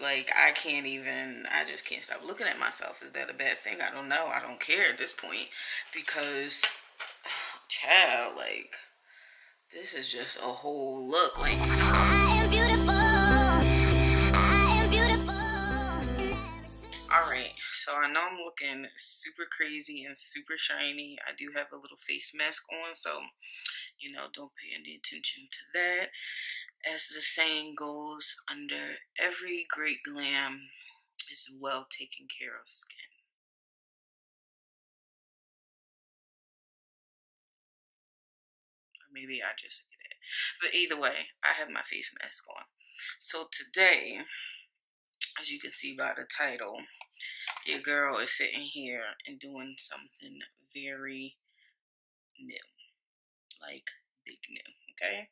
Like, I can't even, I just can't stop looking at myself. Is that a bad thing? I don't know. I don't care at this point because, child, like, this is just a whole look. Like, I am beautiful. I am beautiful. alright, so I know I'm looking super crazy and super shiny. I do have a little face mask on, so, don't pay any attention to that. As the saying goes, under every great glam is well taken care of skin. Or maybe I just say that. But either way, I have my face mask on. So today, as you can see by the title, your girl is sitting here and doing something very new. Like, big new, okay?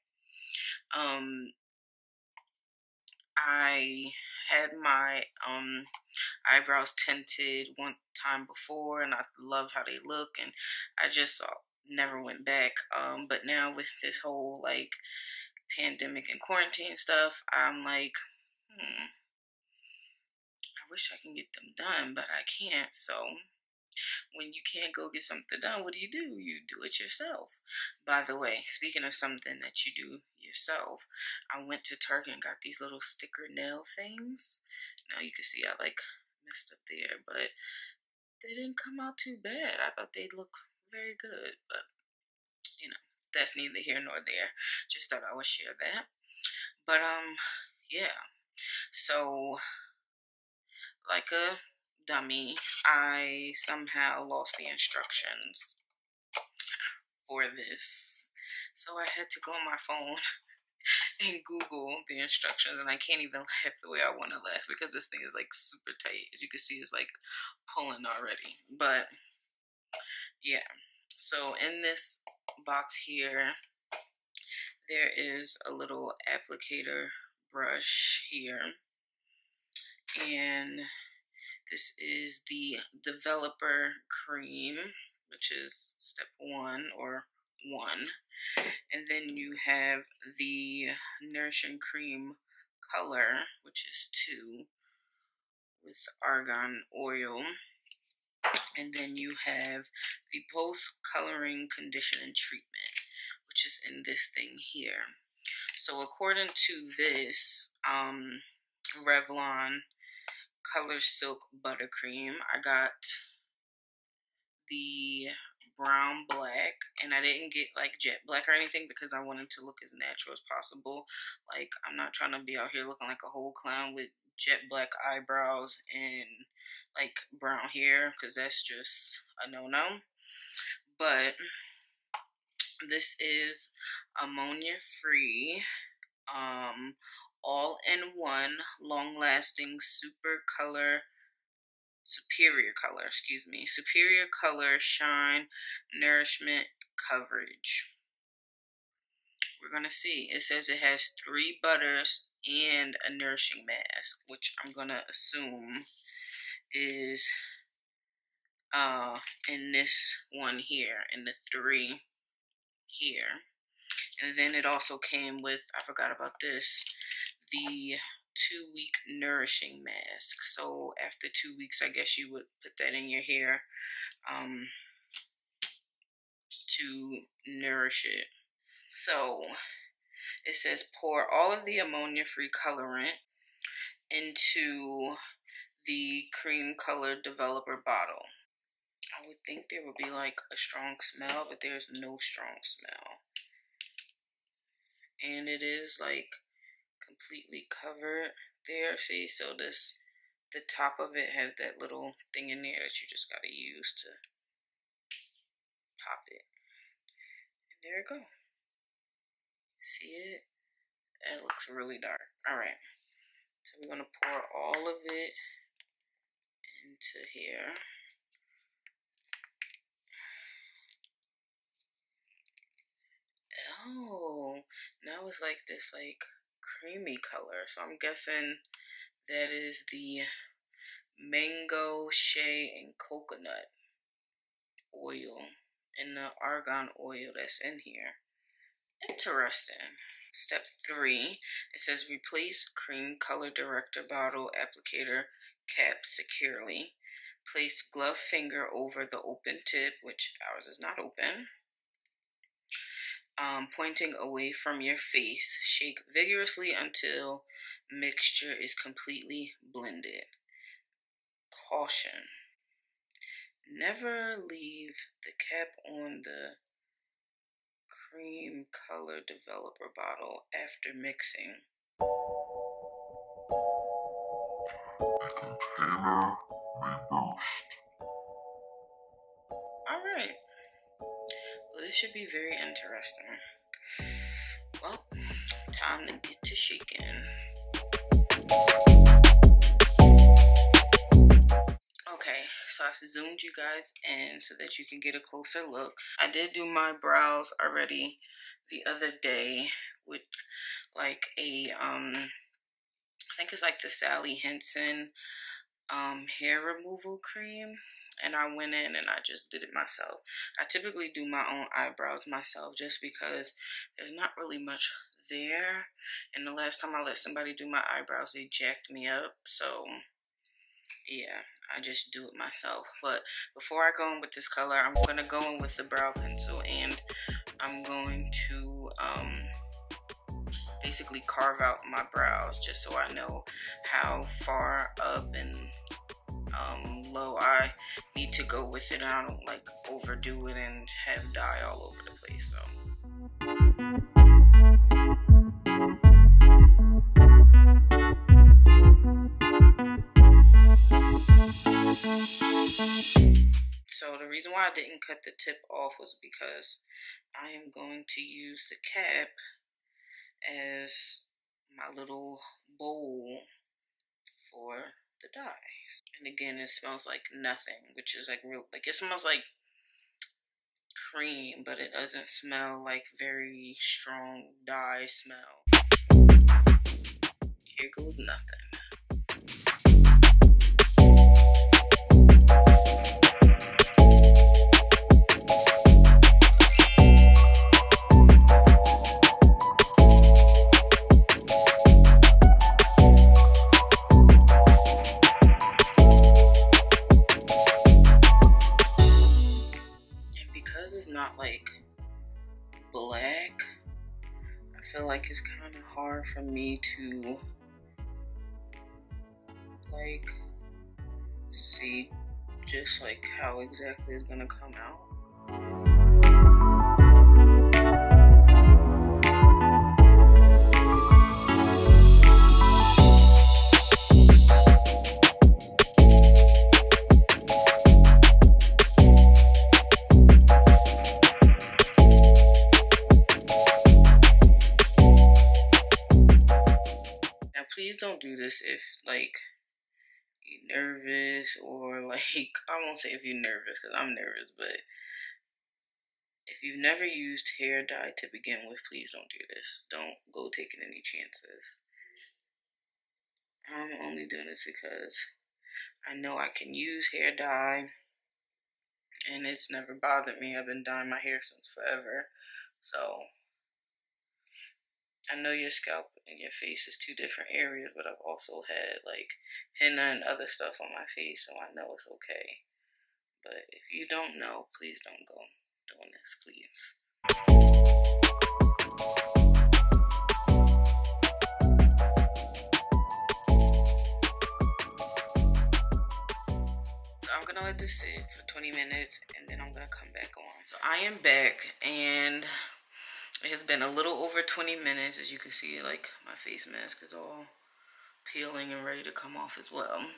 I had my eyebrows tinted one time before, and I loved how they look, and I just never went back. But now with this whole like pandemic and quarantine stuff, I'm like, I wish I can get them done, but I can't. So when you can't go get something done, what do? You do it yourself. By the way, speaking of something that you do yourself, I went to Target and got these little sticker nail things. Now you can see I like messed up there, but they didn't come out too bad. I thought they'd look very good, but that's neither here nor there. Just thought I would share that. But yeah. So like a dummy, I somehow lost the instructions for this. So I had to go on my phone and Google the instructions, and I can't even laugh the way I want to laugh because this thing is like super tight. As you can see, it's like pulling already. But yeah, so in this box here, there is a little applicator brush here, and this is the developer cream, which is step 1 or 1. And then you have the nourishing cream color, which is 2, with argan oil. And then you have the post coloring conditioning treatment, which is in this thing here. So according to this Revlon Color Silk Buttercream, I got the brown black, and I didn't get like jet black or anything because I wanted to look as natural as possible. Like, I'm not trying to be out here looking like a whole clown with jet black eyebrows and like brown hair, because that's just a no-no. But this is ammonia free, all-in-one, long-lasting superior color shine nourishment coverage. We're gonna see. It says it has 3 butters and a nourishing mask, which I'm gonna assume is in this one here, in the 3 here. And then it also came with, I forgot about this, the 2-week nourishing mask. So after 2 weeks, I guess you would put that in your hair to nourish it. So it says pour all of the ammonia-free colorant into the cream colored developer bottle. I would think there would be like a strong smell, but there's no strong smell. And it is like completely covered there. See, so the top of it has that little thing in there that you just gotta use to pop it. And there it go. See it? That looks really dark. Alright. So we're gonna pour all of it into here. Oh, now it's like this like creamy color. So I'm guessing that is the mango, shea, and coconut oil and the argan oil that's in here. Interesting. Step 3, it says replace cream color director bottle applicator cap securely. Place glove finger over the open tip, which ours is not open. Pointing away from your face. Shake vigorously until mixture is completely blended. Caution. Never leave the cap on the cream color developer bottle after mixing. Container may burst. Alright. Well, this should be very interesting. Well, time to get to shaking. Okay, so I zoomed you guys in so that you can get a closer look. I did do my brows already the other day with like a I think it's like the Sally Henson hair removal cream, and I went in and I just did it myself. I typically do my own eyebrows myself just because there's not really much there, and the last time I let somebody do my eyebrows, they jacked me up. So yeah, I just do it myself. But before I go in with this color, I'm gonna go in with the brow pencil, and I'm going to basically carve out my brows just so I know how far up and low I need to go with it. I don't like overdo it and have dye all over the place. So the reason why I didn't cut the tip off was because I am going to use the cap as my little bowl for the dye. And again, it smells like nothing, which is like real, like it smells like cream, but it doesn't smell like very strong dye smell. Here goes nothing. Not like black, I feel like it's kind of hard for me to like see just like how exactly it's gonna come out. Please don't do this if like you're nervous, or like I won't say if you're nervous because I'm nervous, but if you've never used hair dye to begin with, please don't do this. Don't go taking any chances. I'm only doing this because I know I can use hair dye and it's never bothered me. I've been dyeing my hair since forever. So I know your scalp and your face is two different areas, but I've also had like henna and other stuff on my face, so I know it's okay. But if you don't know, please don't go doing this, please. So I'm gonna let this sit for 20 minutes and then I'm gonna come back on. So I am back, and it has been a little over 20 minutes. As you can see, like my face mask is all peeling and ready to come off as well.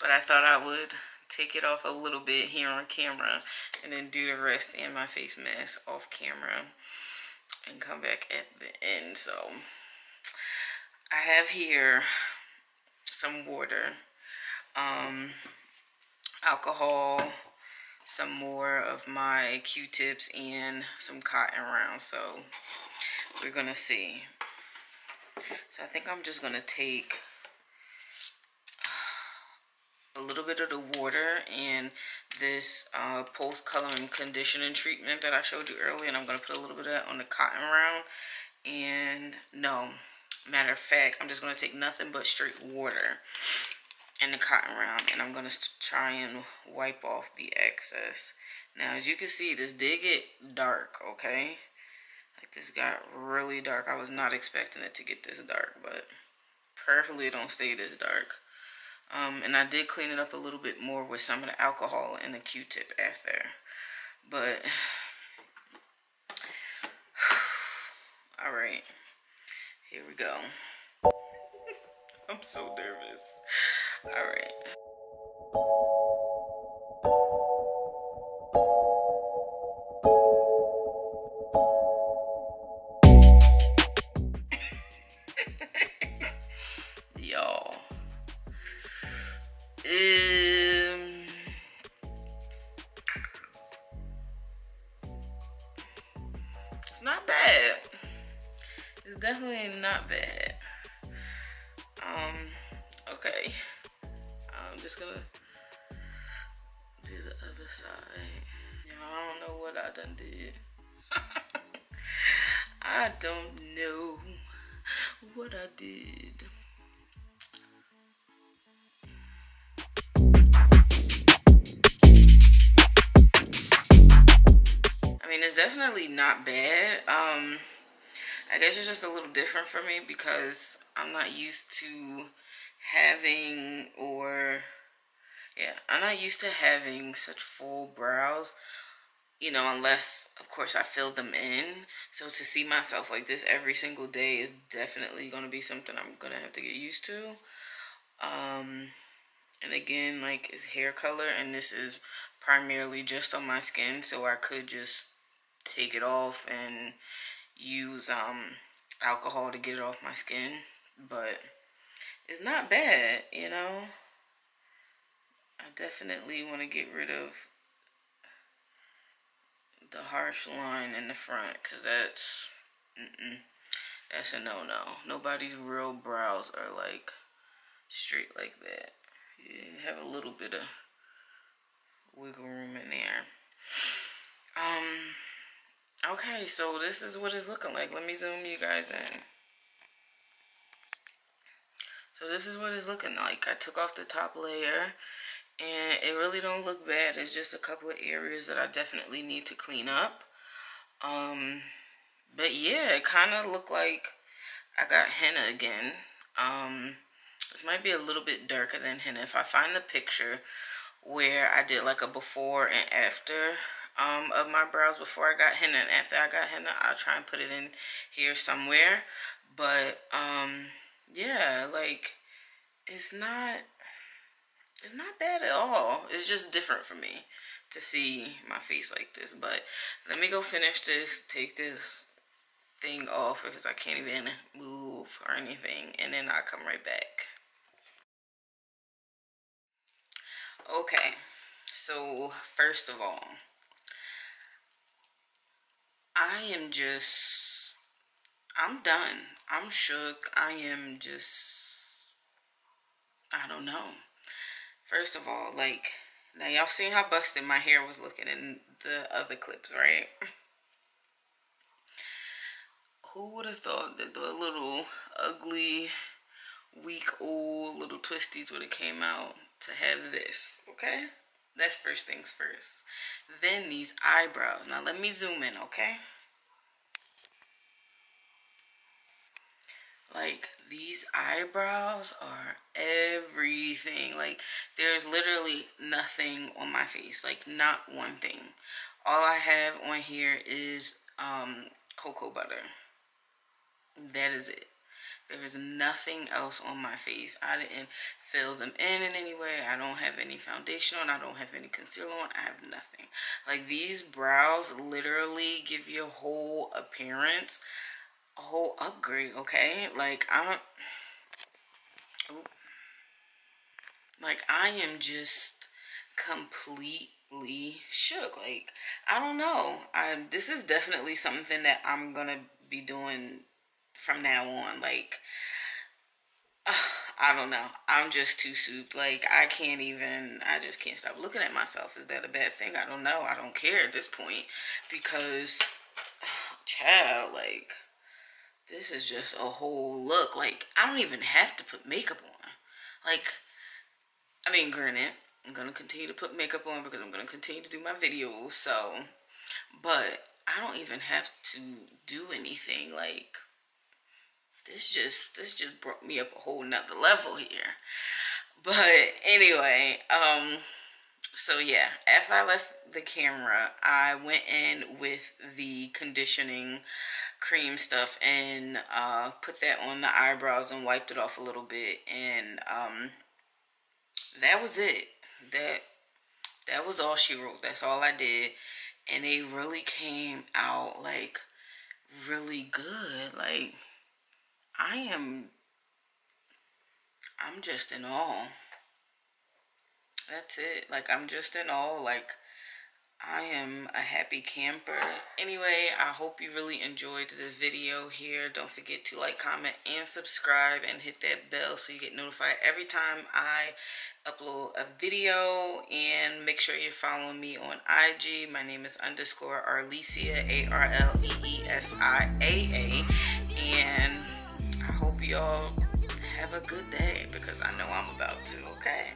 But I thought I would take it off a little bit here on camera and then do the rest in my face mask off camera and come back at the end. So I have here some water, alcohol, some more of my Q-tips, and some cotton rounds. So we're gonna see. So I think I'm just gonna take a little bit of the water and this post coloring conditioning treatment that I showed you earlier, and I'm gonna put a little bit of that on the cotton round, And no, matter of fact, I'm just going to take nothing but straight water in the cotton round, and I'm going to try and wipe off the excess. Now, as you can see, this did get dark, okay? Like, this got really dark. I was not expecting it to get this dark, but prayerfully it don't stay this dark. And I did clean it up a little bit more with some of the alcohol and the Q-tip after. But, alright, here we go. I'm so nervous. Alright. Y'all. It's not bad. It's definitely not bad. Okay. I'm just gonna do the other side. I don't know what I done did. I don't know what I did. I mean, it's definitely not bad. I guess it's just a little different for me because I'm not used to having, I'm not used to having such full brows, unless, of course, I fill them in. So to see myself like this every single day is definitely going to be something I'm going to have to get used to. And again, like, it's hair color, and this is primarily just on my skin, so I could just take it off and use alcohol to get it off my skin, but it's not bad. I definitely want to get rid of the harsh line in the front, because that's a no-no. Nobody's real brows are like straight like that. You have a little bit of wiggle room in there. Okay, so this is what it's looking like. Let me zoom you guys in. So this is what it's looking like. I took off the top layer, and it really don't look bad. It's just a couple of areas that I definitely need to clean up. But yeah, it kind of looked like I got henna again. This might be a little bit darker than henna. If I find the picture where I did like a before and after of my brows before I got henna and after I got henna, I'll try and put it in here somewhere. But yeah, like, it's not bad at all. It's just different for me to see my face like this. But let me go finish this, take this thing off because I can't even move or anything, and then I'll come right back. Okay, so first of all, I'm done. I'm shook. I don't know. First of all, like, now y'all seen how busted my hair was looking in the other clips, right? Who would have thought that the little ugly, weak, old little twisties would have came out to have this, okay? That's first things first. Then these eyebrows. Now let me zoom in, okay? Like, these eyebrows are everything. Like, there's literally nothing on my face. Like, not one thing. All I have on here is cocoa butter. That is it. There is nothing else on my face. I didn't fill them in any way. I don't have any foundation on. I don't have any concealer on. I have nothing. Like, these brows literally give you a whole appearance, a whole upgrade, okay? Like, I am just completely shook. Like, I don't know. This is definitely something that I'm gonna be doing from now on. Like, I don't know. I'm just too souped. Like, I just can't stop looking at myself. Is that a bad thing? I don't know. I don't care at this point because, child, like, This is just a whole look. Like, I don't even have to put makeup on. Like, I mean, granted, I'm going to continue to put makeup on because I'm going to continue to do my videos, so, but I don't even have to do anything. Like, this just brought me up a whole nother level here. But anyway, so yeah, after I left the camera, I went in with the conditioning cream stuff and put that on the eyebrows and wiped it off a little bit, and that was it. That was all she wrote. That's all I did, and they really came out like really good. Like, I'm just in awe. That's it. Like, I'm just in awe. Like, I am a happy camper. Anyway, I hope you really enjoyed this video here. Don't forget to like, comment, and subscribe, and hit that bell so you get notified every time I upload a video. And make sure you're following me on IG. My name is _Arleesia, ArleesiaRheenay. And I hope y'all have a good day, because I know I'm about to, okay?